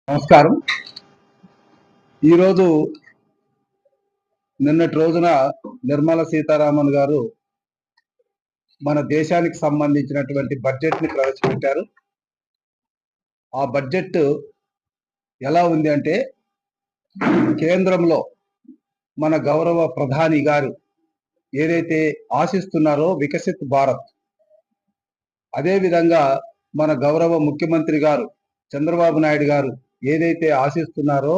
నమస్కారం. ఈరోజు నిన్నటి రోజున నిర్మలా సీతారామన్ గారు మన దేశానికి సంబంధించినటువంటి బడ్జెట్ని ప్రవేశపెట్టారు. ఆ బడ్జెట్ ఎలా ఉంది అంటే, కేంద్రంలో మన గౌరవ ప్రధాని గారు ఏదైతే ఆశిస్తున్నారో వికసిత్ భారత్, అదేవిధంగా మన గౌరవ ముఖ్యమంత్రి గారు చంద్రబాబు నాయుడు గారు ఏదైతే ఆశిస్తున్నారో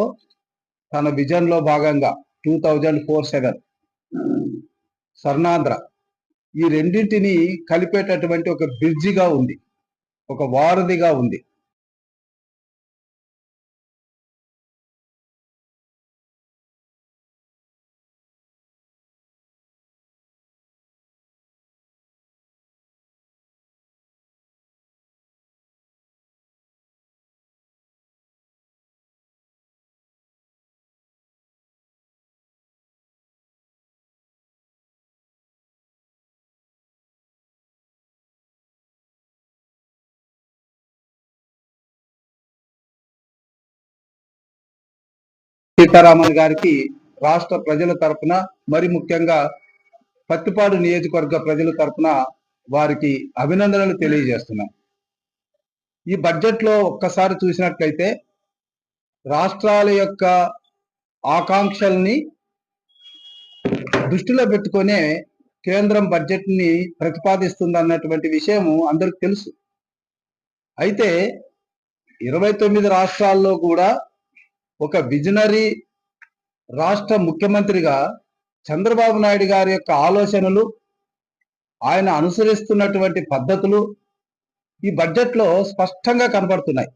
తన విజన్లో భాగంగా 2047 స్వర్ణాంధ్ర, ఈ రెండింటిని కలిపేటటువంటి ఒక బ్రిడ్జిగా ఉంది, ఒక వారధిగా ఉంది. సీతారామన్ గారికి రాష్ట్ర ప్రజల తరపున, మరి ముఖ్యంగా పత్తిపాడు నియోజకవర్గ ప్రజల తరపున వారికి అభినందనలు తెలియజేస్తున్నాం. ఈ బడ్జెట్లో ఒక్కసారి చూసినట్లయితే రాష్ట్రాల యొక్క ఆకాంక్షల్ని దృష్టిలో పెట్టుకునే కేంద్రం బడ్జెట్ని ప్రతిపాదిస్తుందన్నటువంటి విషయము అందరికి తెలుసు. అయితే 29 రాష్ట్రాల్లో కూడా ఒక విజనరీ రాష్ట్ర ముఖ్యమంత్రిగా చంద్రబాబు నాయుడు గారి యొక్క ఆలోచనలు, ఆయన అనుసరిస్తున్నటువంటి పద్ధతులు ఈ బడ్జెట్లో స్పష్టంగా కనబడుతున్నాయి.